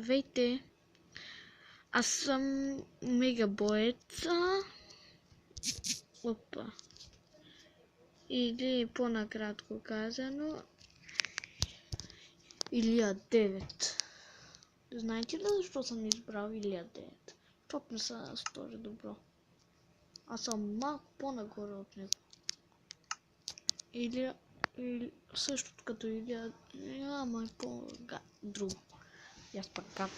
Здравейте! Аз съм Мегабоеца. Опа. Или по-накратко казано Илия 9. Знаете ли защо съм избрал Илия 9? Защото не се стори добро. Аз съм малко по-нагоре от него. Или същото като Илия, ама е по-друго. И аз пък как?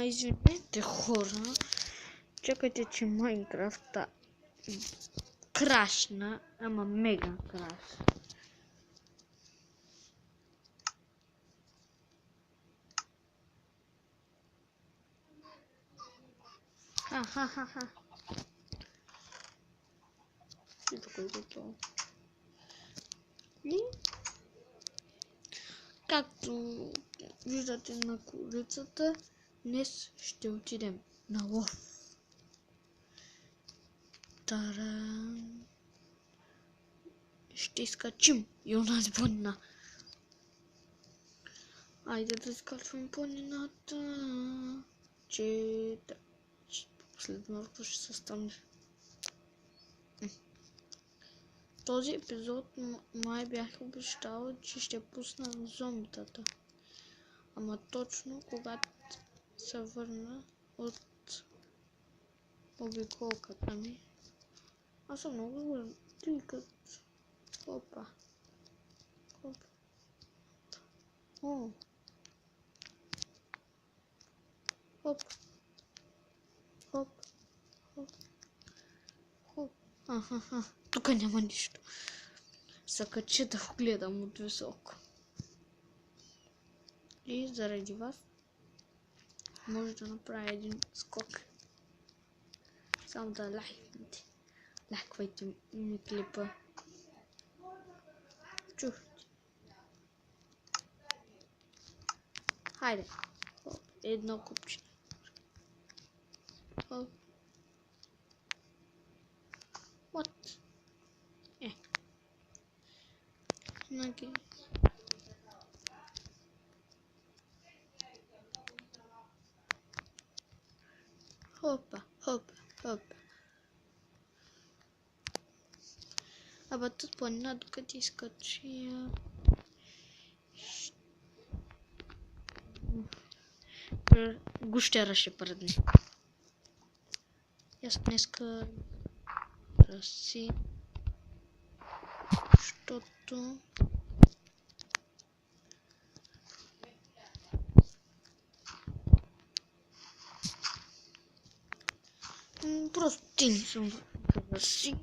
Извинете хора, чакайте, че Майнкрафта крашна, ама мега краш. Ха-ха-ха-ха. И тук е готово. И както виждате на корицата, днес ще отидем на лов. Таран. Ще изкачим и у нас планина. Айде да изкачвам планината. След малко ще се стане. Този епизод май бях обещал, че ще пусна зомбитата. Ама точно когато се върна от обиколката ми. Аз съм много тикът. Опа. Оп. О. Оп. Оп. Оп. Оп. Аха. Тук няма нищо. Се кача да гледам от високо. И заради вас може да направя един скок. Само да лайкнете. Лайквайте ми клипа. Чухте. Хайде. Оп. Едно купче. Оп. What? Ноги. Хопа. Абе тут планина докато изкачи. Гущера ще падне. Аз днеска раси, защото просто ти не съм раси.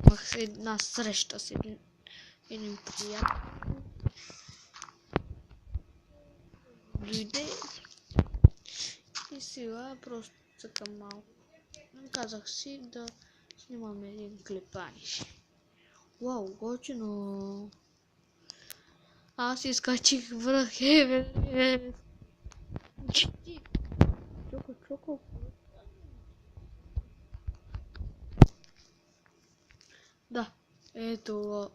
Имах една среща с един приятел. Дойде и сега просто цъкам малко. Казах си да снимам един клипаниш. Вау, готино! Аз изкачих връх Еверест. Чоко. Да, ето.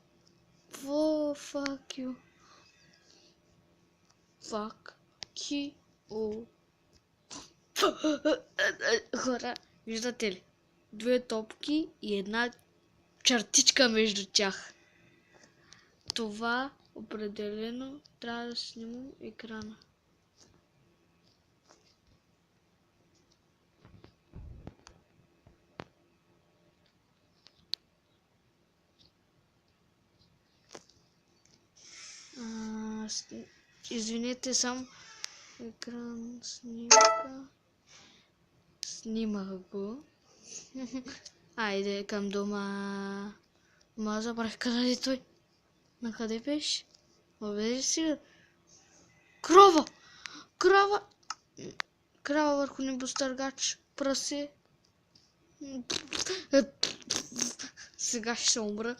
Fuck you. Хора, виждате ли? Две топки и една чертичка между тях. Това определено трябва да снимам екрана. Извинете, сам екран снимка. Снимах го. Айде към дома. Ма забрах къде е той. На къде беше? Обеди си. Крава! Крава върху небостъргач. Прасе. Сега ще умра.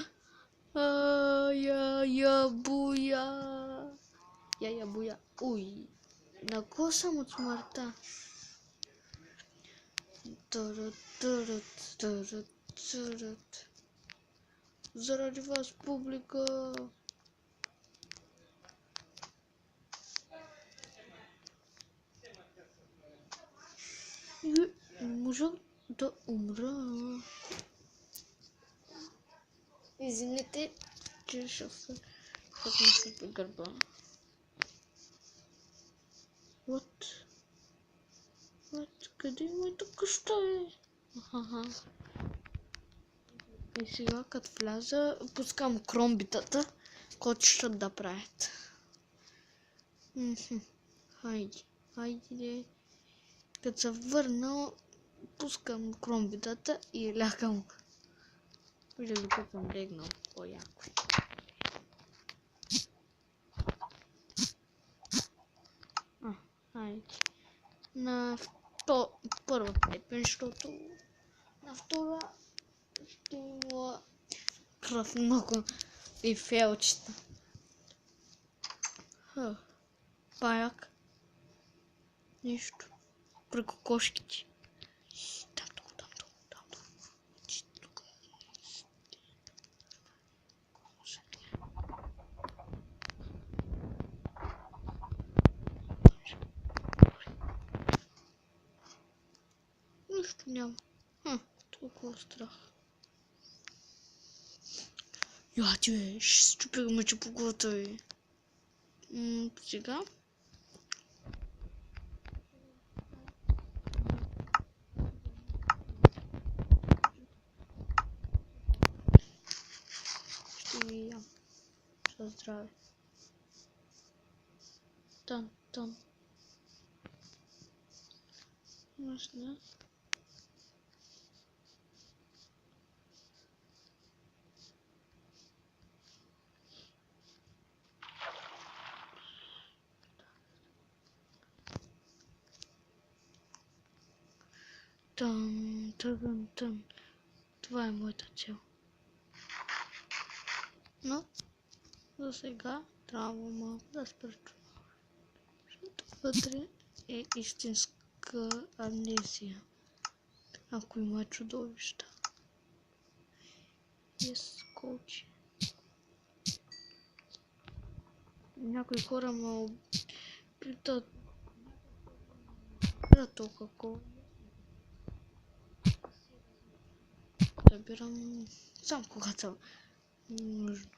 Я буя. Я буя. Уй. На кого съм от смъртта? Турут. Заради вас, публика. Можах да умра. Извинете, че ще се по гърба. Вот. Къде е моята къща, Аха. И сега като вляза, пускам кромбитата, който ще да правят. Хайде. Като се върнал, пускам кромбитата и лягам. Или докато съм легнал, по-яко. Хайде. На първа степен, защото на втора ще има кръв много и фелчета. Паяк. Нищо. При кокошките. Там. Нищо няма. Толкова страх. Я ти щупих мъче по главата ви. Сега. Ще ви ям. За здраве. Там. Можна. Там. Това е моята цел. Но за сега трябва малко да спречу. Защото вътре е истинска амнезия. Ако има чудовища. Скочи. Някои хора ме питат толкова. Събирам сам когато нужно.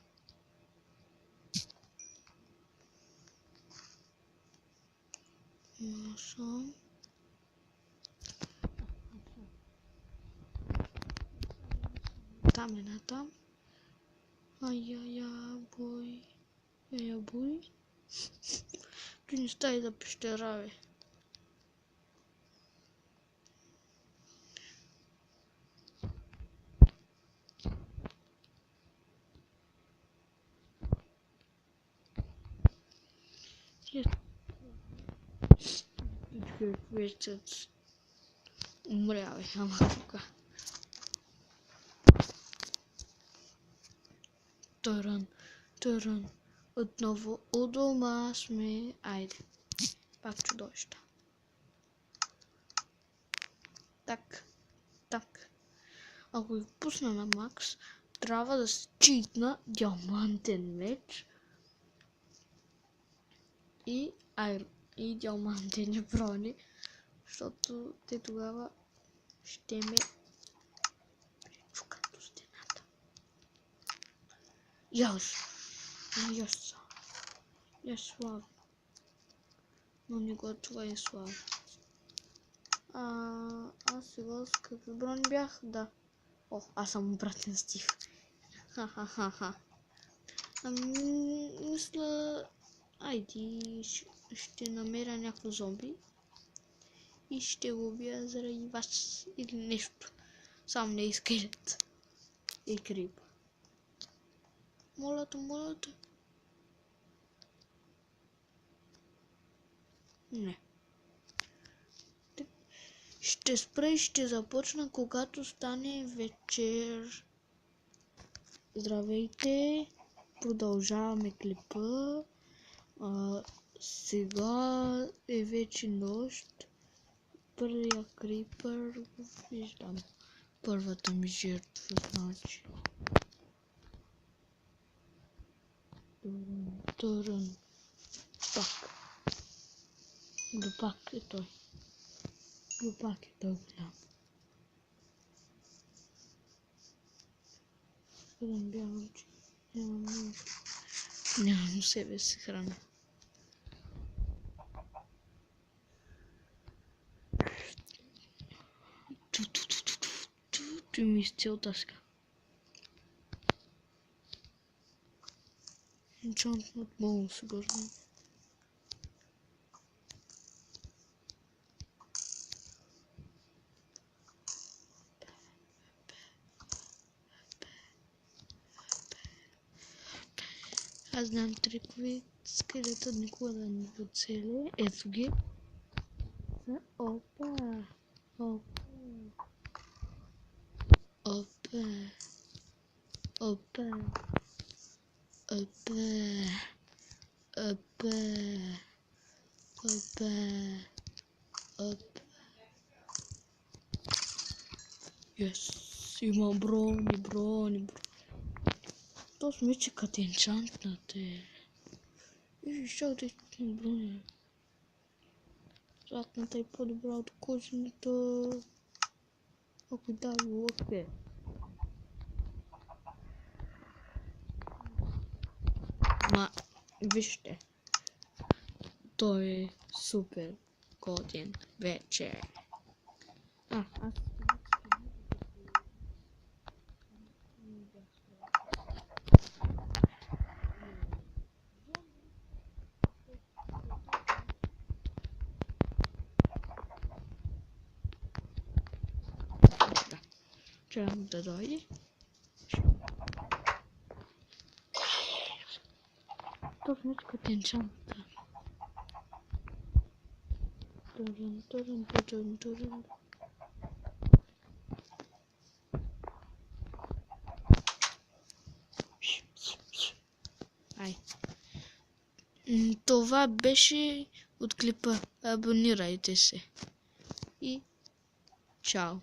Насам. Там. Бой. Ти не стай за пещера, бе. Вече умря, бе, ама тука. Търън. Отново у дома сме. Айде. Пак чудовища. Так. Ако ги пусна на макс, трябва да се читна диамантен меч и диамантени брони, защото те тогава ще ме пречукат до стената. Славно. Но не го това е славно. Аз сега с какви брони бях? Да. Аз съм обратен Стив. Мисля... Айде, ще намеря някакво зомби и ще го убия заради вас или нещо. Сам не е скелет. И крип. Моля те. Не. Ще спра и ще започна, когато стане вечер. Здравейте! продължаваме клипа. Сега е вече нощ. Първия крипър го виждам. Първата ми жертва, значи. Турун. Пак. Глупак е той. Глупак е той голям. Къдам бягам, че нямам нищо. Нямам себе си храна. Ти ми изцел таска. Enchantment Bowl сигурно. Аз знам трикове, скелетът никога да не го цели. Ето ги. Опа. Опа. Опа. Опа. Опа. Опа. Опа. Опа. Yes. Има брони. То смече като енчантната е. И ще да изпитне броня. Златната е по-добра от кожаната. Ако да, въобще. Ма, вижте. Той е супер готин вече. Аз чакам да дойде. Точно като енчантната. Турун. Ай. Това беше от клипа. Абонирайте се. И чао.